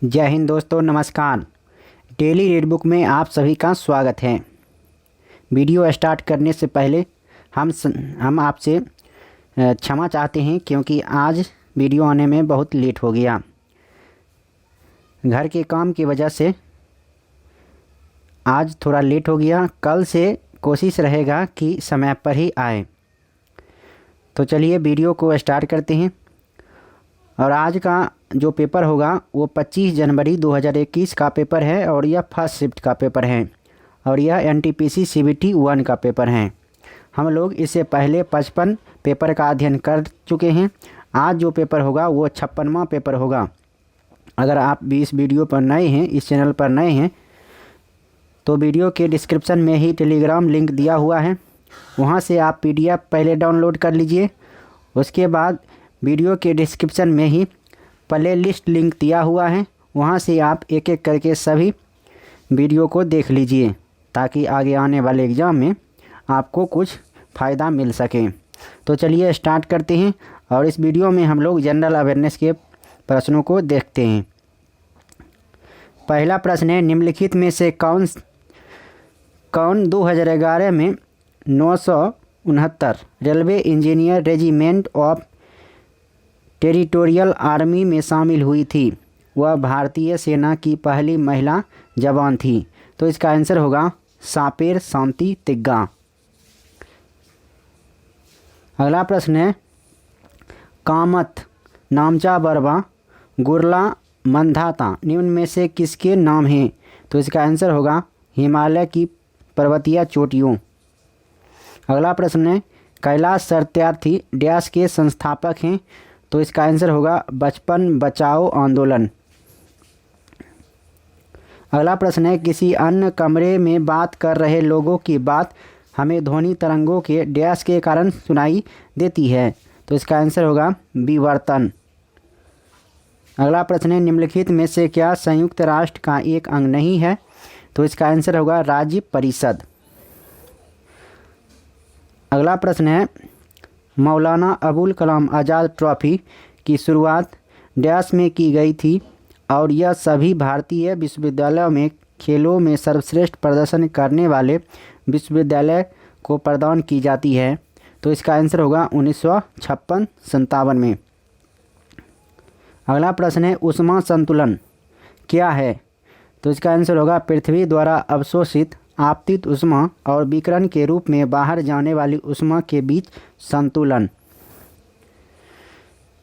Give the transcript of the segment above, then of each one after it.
जय हिंद दोस्तों, नमस्कार। डेली रीड बुक में आप सभी का स्वागत है। वीडियो स्टार्ट करने से पहले हम आपसे क्षमा चाहते हैं क्योंकि आज वीडियो आने में बहुत लेट हो गया। घर के काम की वजह से आज थोड़ा लेट हो गया। कल से कोशिश रहेगा कि समय पर ही आए। तो चलिए वीडियो को स्टार्ट करते हैं। और आज का जो पेपर होगा वो 25 जनवरी 2021 का पेपर है और यह फर्स्ट शिफ्ट का पेपर है और यह एनटीपीसी सीबीटी 1 का पेपर है। हम लोग इससे पहले 55 पेपर का अध्ययन कर चुके हैं। आज जो पेपर होगा वो 56वां पेपर होगा। अगर आप भी इस वीडियो पर नए हैं, इस चैनल पर नए हैं, तो वीडियो के डिस्क्रिप्शन में ही टेलीग्राम लिंक दिया हुआ है, वहाँ से आप PDF पहले डाउनलोड कर लीजिए। उसके बाद वीडियो के डिस्क्रिप्शन में ही प्ले लिस्ट लिंक दिया हुआ है, वहाँ से आप एक एक करके सभी वीडियो को देख लीजिए ताकि आगे आने वाले एग्ज़ाम में आपको कुछ फ़ायदा मिल सके। तो चलिए स्टार्ट करते हैं और इस वीडियो में हम लोग जनरल अवेयरनेस के प्रश्नों को देखते हैं। पहला प्रश्न है, निम्नलिखित में से कौन 2011 में 969 railway engineer regiment of territorial army में शामिल हुई थी? वह भारतीय सेना की पहली महिला जवान थी। तो इसका आंसर होगा सापेर शांति तिग्गा। अगला प्रश्न है, कामत, नामचा बरवा, गुरला, मंधाता निम्न में से किसके नाम हैं? तो इसका आंसर होगा हिमालय की पर्वतीय चोटियों। अगला प्रश्न है, कैलाश सत्यार्थी डैश के संस्थापक हैं? तो इसका आंसर होगा बचपन बचाओ आंदोलन। अगला प्रश्न है, किसी अन्य कमरे में बात कर रहे लोगों की बात हमें ध्वनि तरंगों के डैश के कारण सुनाई देती है? तो इसका आंसर होगा विवर्तन। अगला प्रश्न है, निम्नलिखित में से क्या संयुक्त राष्ट्र का एक अंग नहीं है? तो इसका आंसर होगा राज्य परिषद। अगला प्रश्न है, मौलाना अबुल कलाम आज़ाद ट्रॉफी की शुरुआत डैश में की गई थी और यह सभी भारतीय विश्वविद्यालयों में खेलों में सर्वश्रेष्ठ प्रदर्शन करने वाले विश्वविद्यालय को प्रदान की जाती है? तो इसका आंसर होगा 1956-57 में। अगला प्रश्न है, ऊष्मा संतुलन क्या है? तो इसका आंसर होगा पृथ्वी द्वारा अवशोषित आपतित ऊष्मा और विकिरण के रूप में बाहर जाने वाली ऊष्मा के बीच संतुलन।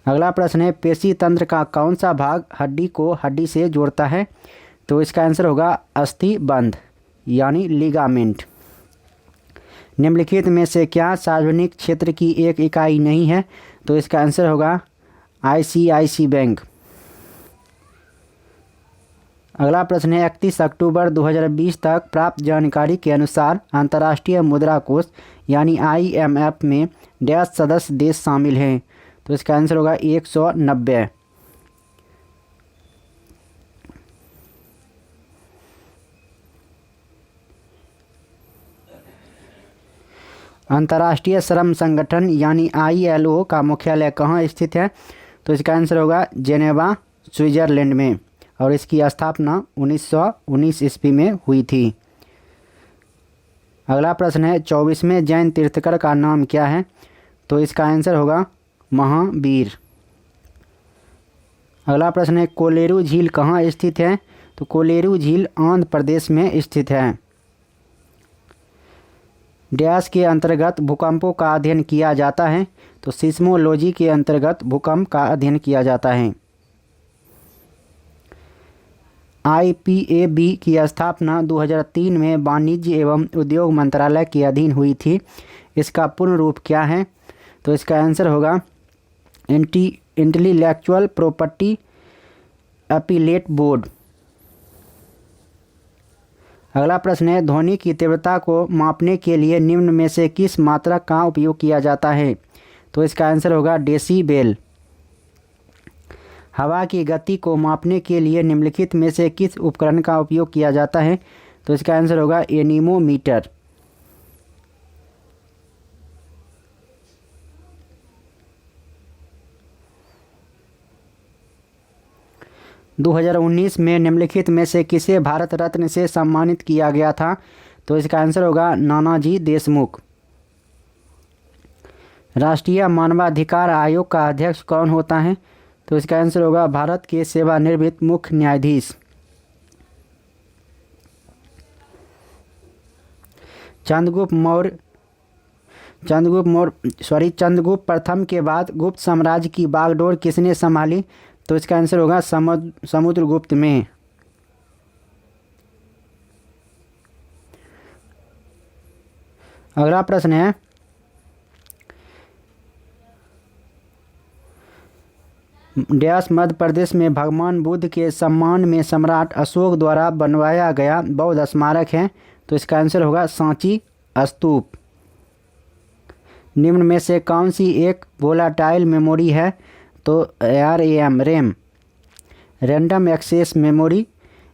अगला प्रश्न है, पेशी तंत्र का कौन सा भाग हड्डी को हड्डी से जोड़ता है? तो इसका आंसर होगा अस्थि बंध यानी लिगामेंट। निम्नलिखित में से क्या सार्वजनिक क्षेत्र की एक इकाई नहीं है? तो इसका आंसर होगा ICICI बैंक। अगला प्रश्न है, 31 अक्टूबर 2020 तक प्राप्त जानकारी के अनुसार अंतर्राष्ट्रीय मुद्रा कोष यानी IMF में डैश सदस्य देश शामिल हैं? तो इसका आंसर होगा 190। अंतर्राष्ट्रीय श्रम संगठन यानी ILO का मुख्यालय कहाँ स्थित है? तो इसका आंसर होगा जेनेवा, स्विट्जरलैंड में और इसकी स्थापना 1919 ईस्वी में हुई थी। अगला प्रश्न है, 24वें जैन तीर्थंकर का नाम क्या है? तो इसका आंसर होगा महावीर। अगला प्रश्न है, कोलेरू झील कहाँ स्थित है? तो कोलेरू झील आंध्र प्रदेश में स्थित है। डैश के अंतर्गत भूकंपों का अध्ययन किया जाता है? तो सिस्मोलॉजी के अंतर्गत भूकंप का अध्ययन किया जाता है। IPAB की स्थापना 2003 में वाणिज्य एवं उद्योग मंत्रालय के अधीन हुई थी। इसका पूर्ण रूप क्या है? तो इसका आंसर होगा इंटेलेक्चुअल प्रॉपर्टी अपीलेट बोर्ड। अगला प्रश्न है, ध्वनि की तीव्रता को मापने के लिए निम्न में से किस मात्रक का उपयोग किया जाता है? तो इसका आंसर होगा डेसीबेल। हवा की गति को मापने के लिए निम्नलिखित में से किस उपकरण का उपयोग किया जाता है? तो इसका आंसर होगा एनीमोमीटर। 2019 में निम्नलिखित में से किसे भारत रत्न से सम्मानित किया गया था? तो इसका आंसर होगा नानाजी देशमुख। राष्ट्रीय मानवाधिकार आयोग का अध्यक्ष कौन होता है? तो इसका आंसर होगा भारत के सेवानिवृत्त मुख्य न्यायाधीश। चंद्रगुप्त प्रथम के बाद गुप्त साम्राज्य की बागडोर किसने संभाली? तो इसका आंसर होगा समुद्रगुप्त में। अगला प्रश्न है, डैश मध्य प्रदेश में भगवान बुद्ध के सम्मान में सम्राट अशोक द्वारा बनवाया गया बौद्ध स्मारक है? तो इसका आंसर होगा सांची स्तूप। निम्न में से कौन सी एक वोलाटाइल मेमोरी है? तो रैम रैंडम एक्सेस मेमोरी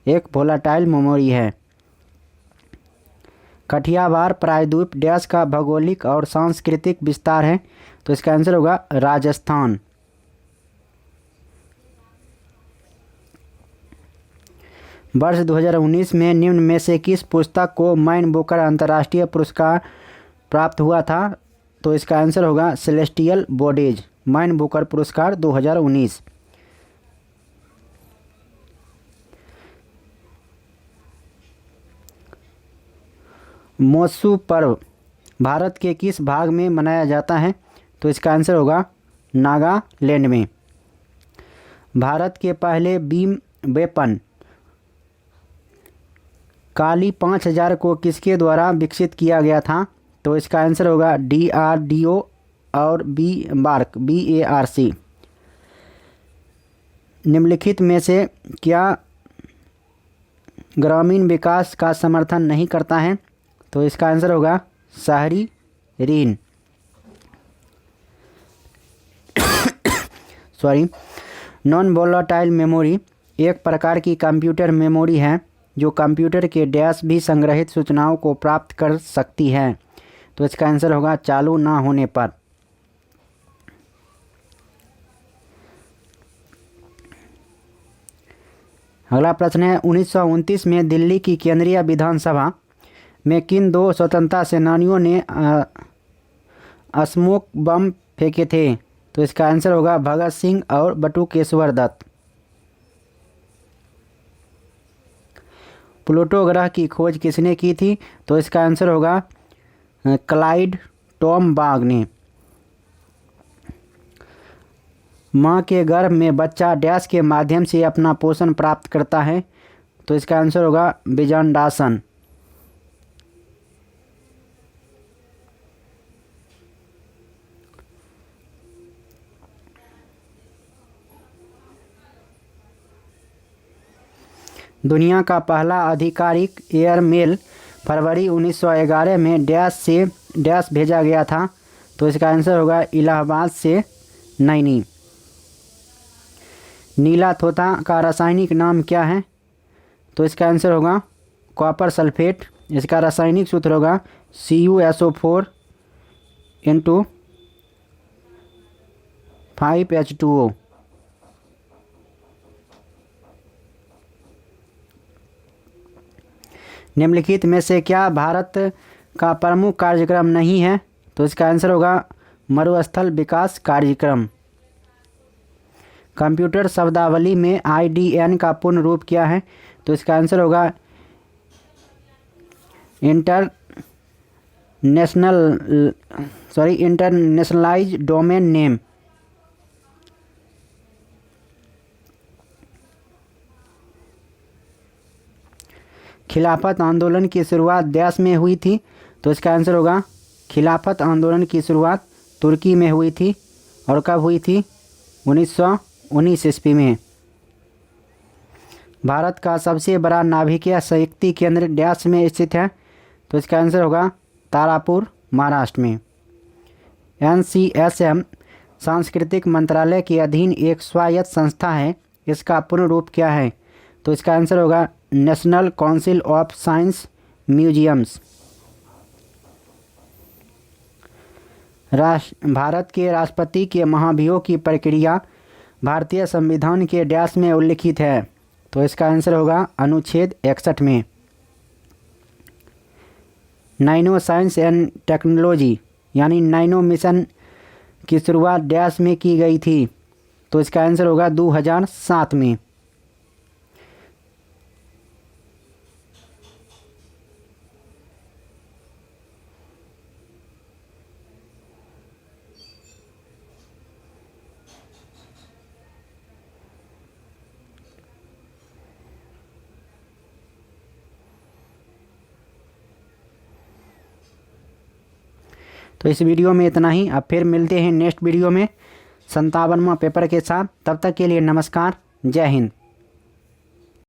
एक वोलाटाइल मेमोरी है। कठियावाड़ प्रायद्वीप डैश का भौगोलिक और सांस्कृतिक विस्तार है? तो इसका आंसर होगा राजस्थान। वर्ष 2019 में निम्न में से किस पुस्तक को मैन बुकर अंतर्राष्ट्रीय पुरस्कार प्राप्त हुआ था? तो इसका आंसर होगा सेलेस्टियल बॉडीज, मैन बुकर पुरस्कार 2019। मोत्सु पर्व भारत के किस भाग में मनाया जाता है? तो इसका आंसर होगा नागालैंड में। भारत के पहले बीम वेपन काली 5000 को किसके द्वारा विकसित किया गया था? तो इसका आंसर होगा DRDO और BARC। निम्नलिखित में से क्या ग्रामीण विकास का समर्थन नहीं करता है? तो इसका आंसर होगा शहरी ऋण। नॉन वोलाटाइल मेमोरी एक प्रकार की कंप्यूटर मेमोरी है जो कंप्यूटर के डैश भी संग्रहित सूचनाओं को प्राप्त कर सकती है। तो इसका आंसर होगा चालू ना होने पर। अगला प्रश्न है, 1929 में दिल्ली की केंद्रीय विधानसभा में किन दो स्वतंत्रता सेनानियों ने स्मोक बम फेंके थे? तो इसका आंसर होगा भगत सिंह और बटुकेश्वर दत्त। प्लूटो ग्रह की खोज किसने की थी? तो इसका आंसर होगा क्लाइड टॉमबाग ने। मां के गर्भ में बच्चा डैश के माध्यम से अपना पोषण प्राप्त करता है? तो इसका आंसर होगा विजांडासन। दुनिया का पहला आधिकारिक एयरमेल फरवरी 1911 में डैश से डैश भेजा गया था? तो इसका आंसर होगा इलाहाबाद से नैनी। नीला तोता का रासायनिक नाम क्या है? तो इसका आंसर होगा कॉपर सल्फेट। इसका रासायनिक सूत्र होगा CuSO4 × 5H2O। निम्नलिखित में से क्या भारत का प्रमुख कार्यक्रम नहीं है? तो इसका आंसर होगा मरुस्थल विकास कार्यक्रम। कंप्यूटर शब्दावली में IDN का पूर्ण रूप क्या है? तो इसका आंसर होगा इंटरनेशनलाइज डोमेन नेम। खिलाफत आंदोलन की शुरुआत देश में हुई थी? तो इसका आंसर होगा खिलाफत आंदोलन की शुरुआत तुर्की में हुई थी। और कब हुई थी? 1919 ईस्वी में। भारत का सबसे बड़ा नाभिकीय शक्ति केंद्र डैश में स्थित है? तो इसका आंसर होगा तारापुर, महाराष्ट्र में। NCSM सांस्कृतिक मंत्रालय के अधीन एक स्वायत्त संस्था है। इसका पूर्ण रूप क्या है? तो इसका आंसर होगा national council of science museums. Bharat के राष्ट्रपति के महाभियोग की प्रक्रिया भारतीय संविधान के डैश में उल्लिखित है? तो इसका आंसर होगा अनुच्छेद 61 में। नैनो साइंस एंड टेक्नोलॉजी यानी नैनो मिशन की शुरुआत डैश में की गई थी, तो इसका आंसर होगा 2007 में। तो इस वीडियो में इतना ही। अब फिर मिलते हैं नेक्स्ट वीडियो में 57वां पेपर के साथ। तब तक के लिए नमस्कार, जय हिंद।